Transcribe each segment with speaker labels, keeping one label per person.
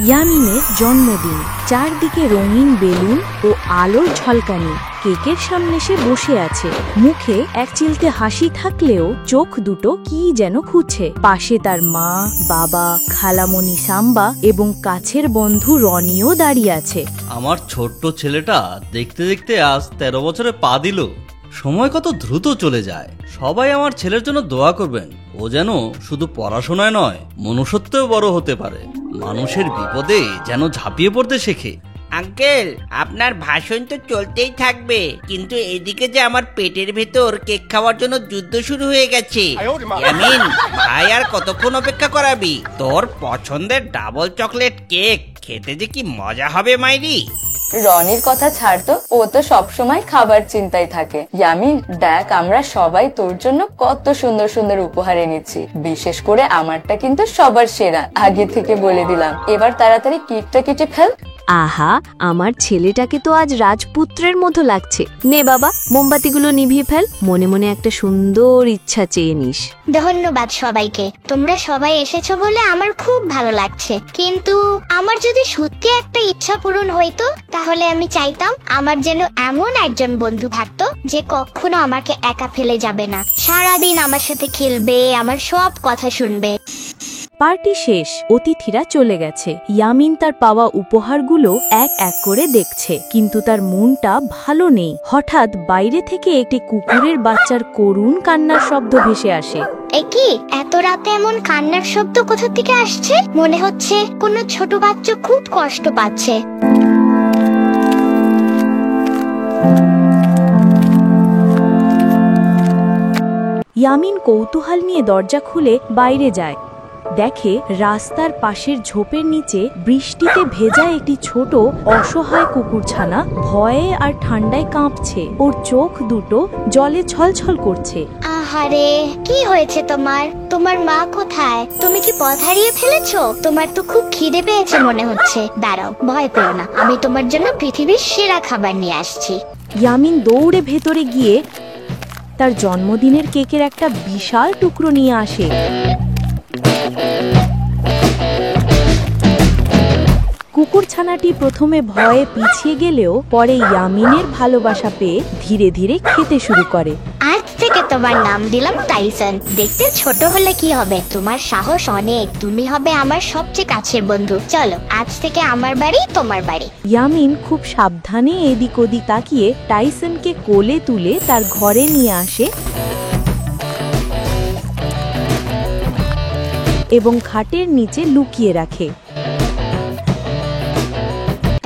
Speaker 1: ইয়ামিনের জন্মদিন, চারদিকে রঙিন বেলুন ও আলোর ঝলকানি। কেকের সামনে সে বসে আছে, মুখে এক চিলতে হাসি থাকলেও চোখ দুটো কি যেন খুঁজছে। পাশে তার মা, বাবা, খালামণি সাম্বা এবং কাছের বন্ধু রনিও দাঁড়িয়ে আছে।
Speaker 2: আমার ছোট্ট ছেলেটা দেখতে দেখতে আজ 13 বছরে পা দিল। সময় কত দ্রুত চলে যায়। সবাই আমার ছেলের জন্য দোয়া করবেন। ও যেন শুধু পড়াশোনায় নয়, মনুষ্যত্বেও বড় হতে পারে। মানুষের বিপদে যেন ঝাঁপিয়ে পড়তে শেখে।
Speaker 3: আঙ্কেল, আপনার ভাষণ তো চলতেই থাকবে, কিন্তু এদিকে যে আমার পেটের ভেতর কেক খাওয়ার জন্য যুদ্ধ শুরু হয়ে গেছে। ইয়ামিন ভাই, আর কতক্ষণ অপেক্ষা করাবি? তোর পছন্দের ডাবল চকলেট কেক খেতে যে কি মজা হবে মাইরি।
Speaker 4: রনির কথা ছাড় তো, ও তো সবসময় খাবার চিন্তায় থাকে। ইয়ামিন দেখ, আমরা সবাই তোর জন্য কত সুন্দর সুন্দর উপহার এনেছি। বিশেষ করে আমারটা কিন্তু সবার সেরা, আগে থেকে বলে দিলাম। এবার তাড়াতাড়ি কেকটা কেটে ফেল।
Speaker 1: আহা, আমার ছেলেটাকে তো আজ রাজপুত্রের মতো লাগছে। নে বাবা, মোমবাতিগুলো নিভিয়ে ফেল। মনে মনে একটা সুন্দর ইচ্ছা চেয়ে নিস।
Speaker 5: ধন্যবাদ সবাইকে, তোমরা সবাই এসেছো বলে আমার খুব ভালো লাগছে। কিন্তু আমার যদি সত্যি একটা ইচ্ছা পূরণ হইতো, তাহলে আমি চাইতাম আমার যেন এমন একজন বন্ধু থাকতো যে কখনো আমাকে একা ফেলে যাবে না, সারাদিন আমার সাথে খেলবে, আমার সব কথা শুনবে।
Speaker 1: পার্টি শেষ, অতিথিরা চলে গেছে। ইয়ামিন তার পাওয়া উপহারগুলো এক এক করে দেখছে, কিন্তু তার মনটা ভালো নেই। হঠাৎ বাইরে থেকে একটি কুকুরের বাচ্চার করুণ কান্নার শব্দ ভেসে আসে।
Speaker 5: কি এত রাতে এমন কান্নার শব্দ কোথা থেকে আসছে? মনে হচ্ছে কোনো ছোট বাচ্চা খুব কষ্ট পাচ্ছে।
Speaker 1: ইয়ামিন কৌতূহল নিয়ে দরজা খুলে বাইরে যায়। দেখে রাস্তার পাশের ঝোপের নিচে বৃষ্টিতে ভেজা একটি ছোট অসহায় কুকুরছানা ভয়ে আর ঠান্ডায় কাঁপছে। ওর চোখ দুটো জলে ছলছল করছে।
Speaker 5: আহারে, কি হয়েছে তোমার? তোমার মা কোথায়? তুমি কি পথ হারিয়ে ফেলেছো? তোমার তো খুব খিদে পেয়েছে মনে হচ্ছে। দাঁড়াও, ভয় পেও না, আমি তোমার জন্য পৃথিবীর সেরা খাবার নিয়ে আসছি।
Speaker 1: ইয়ামিন দৌড়ে ভেতরে গিয়ে তার জন্মদিনের কেকের একটা বিশাল টুকরো নিয়ে আসে। কুকুরছানাটি প্রথমে ভয়ে পিছিয়ে গেলেও পরে ইয়ামিনের ভালোবাসা পেয়ে ধীরে ধীরে খেতে শুরু করে।
Speaker 5: আজ থেকে তোমার নাম দিলাম টাইসন। দেখতে ছোট হলে কি হবে, তোমার সাহস অনেক। তুমি হবে আমার সবচেয়ে কাছের বন্ধু। চলো, আজ থেকে আমার বাড়ি তোমার বাড়ি।
Speaker 1: ইয়ামিন খুব সাবধানে এদিক ওদিক তাকিয়ে টাইসনকে কোলে তুলে তার ঘরে নিয়ে আসে এবং খাটের নিচে লুকিয়ে রাখে।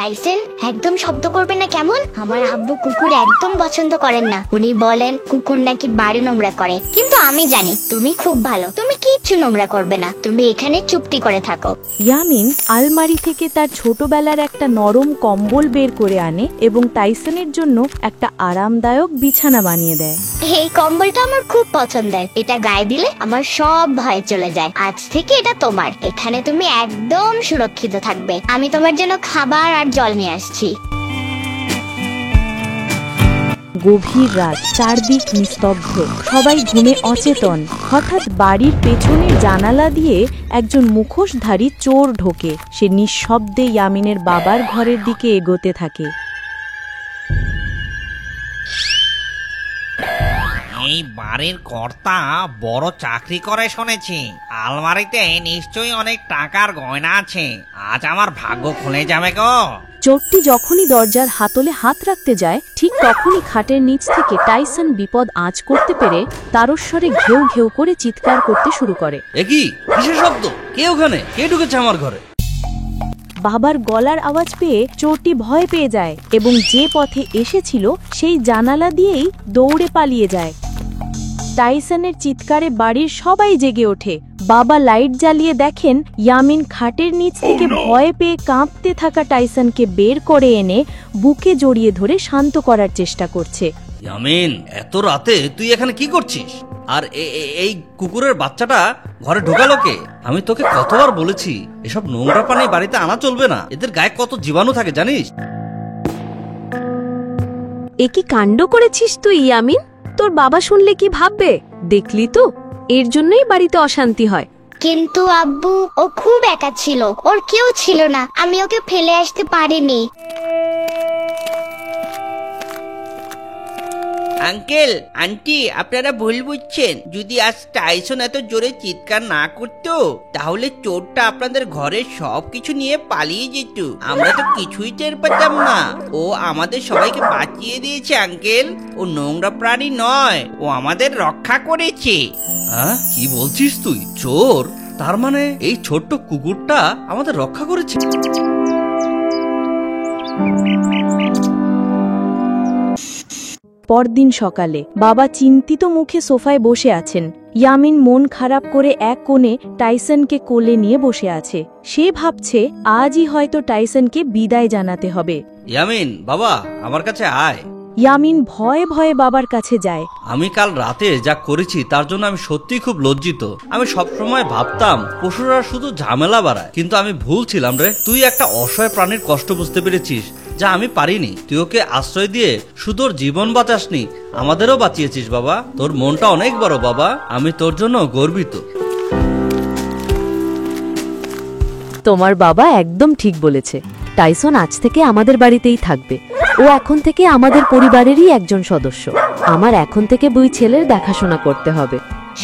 Speaker 5: টাইসন, একদম শব্দ করবে না কেমন? আমার আব্বু কুকুর একদম পছন্দ করেন না। উনি বলেন কুকুর নাকি বাড়ি নোংরা করে, কিন্তু আমি জানি তুমি খুব ভালো, তুমি কিচ্ছু নোংরা করবে না। তুমি এখানে চুপটি করে থাকো।
Speaker 1: ইয়ামিন আলমারি থেকে তার ছোটবেলার একটা নরম কম্বল বের করে আনে এবং টাইসনের জন্য একটা আরামদায়ক বিছানা বানিয়ে দেয়।
Speaker 5: এই কম্বলটা আমার খুব পছন্দের। এটা গায়ে দিলে আমার সব ভয় চলে যায়। আজ থেকে এটা তোমার। এখানে তুমি একদম সুরক্ষিত থাকবে। আমি তোমার জন্য খাবার আর জল নিয়ে আসছি।
Speaker 1: গভীর রাত, চারদিক নিস্তব্ধ, সবাই ঘুমে অচেতন। হঠাৎ বাড়ির পেছনের জানালা দিয়ে একজন মুখোশধারী চোর ঢোকে। সে নিঃশব্দে ইয়ামিনের বাবার ঘরের দিকে এগোতে থাকে।
Speaker 3: এই বাড়ির কর্তা বড় চাকরি করে শুনেছি। আলমারিতে নিশ্চয়ই অনেক টাকার গয়না আছে। আজ আমার ভাগ্য খুলে যাবে গো।
Speaker 1: চোরটি যখনই দরজার হাতলে হাত রাখতে যায়, ঠিক তখনই খাটের নিচ থেকে টাইসন বিপদ আঁচ করতে পেরে তারস্বরে ঘেউ ঘেউ করে চিৎকার করতে শুরু করে।
Speaker 2: একই কিসের শব্দ? কে ওখানে? কে ঢুকেছে আমার ঘরে?
Speaker 1: বাবার গলার আওয়াজ পেয়ে চোরটি ভয় পেয়ে যায় এবং যে পথে এসেছিল সেই জানালা দিয়েই দৌড়ে পালিয়ে যায়। টাইসনের চিৎকারে বাড়ির সবাই জেগে ওঠে। বাবা লাইট জ্বালিয়ে দেখেন ইয়ামিন খাটের নিচ থেকে ভয় পেয়ে কাঁপতে থাকা টাইসনকে বের করে এনে বুকে জড়িয়ে ধরে শান্ত করার চেষ্টা করছে।
Speaker 2: ইয়ামিন, এত রাতে তুই এখানে কি করছিস? আর এই কুকুরের বাচ্চাটা ঘরে ঢোকালো কে? আমি তোকে কতবার বলেছি এসব নোংরা পানি বাড়িতে আনা চলবে না। এদের গায়ে কত জীবাণু থাকে জানিস?
Speaker 1: এ কি কাণ্ড করেছিস তুই ইয়ামিন? তোর বাবা শুনলে কি ভাববে? দেখলি তো, এর জন্যই বাড়িতে অশান্তি হয়।
Speaker 5: কিন্তু আব্বু ও খুব একা ছিল, ওর কেউ ছিল না, আমি ওকে ফেলে আসতে পারিনি।
Speaker 3: আঙ্কেল আন্টি, আপনারা ভুল বুঝছেন। যদি আজ টাইসন এত জোরে চিৎকার না করতো তাহলে চোরটা আপনাদের ঘরের সবকিছু নিয়ে পালিয়ে যেত, আমরা তো কিছুই টের পেতাম না। ও আমাদের সবাইকে বাঁচিয়ে দিয়েছে আঙ্কেল, ও নোংরা প্রাণী নয়, ও আমাদের রক্ষা করেছে।
Speaker 2: হ্যাঁ, কি বলছিস তুই? চোর? তার মানে এই ছোট্ট কুকুরটা আমাদের রক্ষা করেছে?
Speaker 1: পরদিন সকালে বাবা চিন্তিত মুখে সোফায় বসে আছেন। ইয়ামিন মন খারাপ করে এক কোণে টাইসনকে কোলে নিয়ে বসে আছে। সে ভাবছে আজই হয়তো টাইসনকে বিদায় জানাতে হবে।
Speaker 2: ইয়ামিন, বাবা আমার কাছে আয়।
Speaker 1: ইয়ামিন ভয়ে ভয়ে বাবার কাছে যায়।
Speaker 2: আমি কাল রাতে যা করেছি তার জন্য আমি সত্যিই খুব লজ্জিত। আমি সবসময় ভাবতাম পশুরা শুধু ঝামেলা বাড়ায়, কিন্তু আমি ভুল ছিলাম রে। তুই একটা অসহায় প্রাণীর কষ্ট বুঝতে পেরেছিস, যা আমি পারিনি। তুই ওকে আশ্রয় দিয়ে শুধু ওর জীবন বাঁচাসনি, আমাদেরও বাঁচিয়েছিস বাবা। তোর মনটা অনেক বড় বাবা, আমি তোর জন্য গর্বিত।
Speaker 6: তোমার বাবা একদম ঠিক বলেছে। টাইসন আজ থেকে আমাদের বাড়িতেই থাকবে। ও এখন থেকে আমাদের পরিবারেরই একজন সদস্য। আমার এখন থেকে 2 ছেলের দেখাশোনা করতে হবে।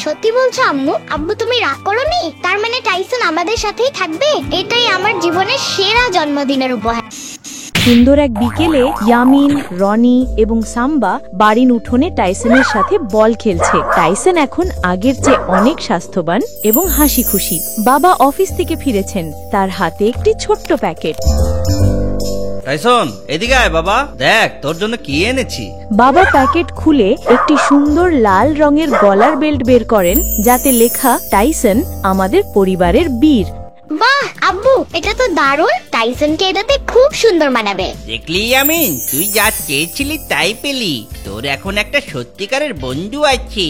Speaker 5: সত্যি বলছো আম্মু? আব্বু তুমি রাগ করোনি? তার মানে টাইসন আমাদের সাথেই থাকবে? এটাই আমার জীবনের সেরা জন্মদিনের উপহার।
Speaker 1: সুন্দর এক বিকেলে ইয়ামিন, রনি এবং সাম্বা বাড়ির উঠোনে টাইসনের সাথে বল খেলছে। টাইসন এখন আগের চেয়ে অনেক স্বাস্থ্যবান এবং হাসি খুশি। বাবা অফিস থেকে ফিরেছেন, তার হাতে একটি ছোট্ট প্যাকেট।
Speaker 2: টাইসন, এদিকে আয় বাবা, দেখ তোর জন্য কি এনেছি।
Speaker 1: বাবা প্যাকেট খুলে একটি সুন্দর লাল রঙের গলার বেল্ট বের করেন, যাতে লেখা টাইসন আমাদের পরিবারের বীর।
Speaker 5: বাহ আব্বু, এটা তো দারুণ। টাইসনকে এটাতে খুব সুন্দর মানাবে।
Speaker 3: দেখলি ইয়ামিন, তুই যা চেয়েছিলি তাই পেলি। তোর এখন একটা সত্যিকারের বন্ধু আছে।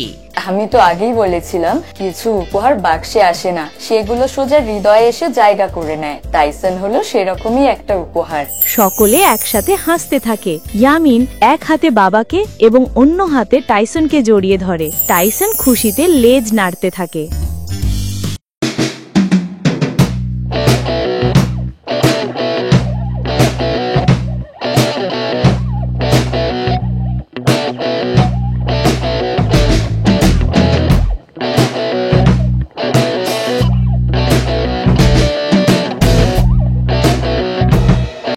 Speaker 4: আমি তো আগেই বলেছিলাম কিছু উপহার বাক্সে আসে না, সেগুলো সোজা হৃদয়ে এসে জায়গা করে নেয়। টাইসন হলো সেরকমই একটা উপহার।
Speaker 1: সকলে একসাথে হাসতে থাকে। ইয়ামিন এক হাতে বাবাকে এবং অন্য হাতে টাইসনকে জড়িয়ে ধরে। টাইসন খুশিতে লেজ নাড়তে থাকে।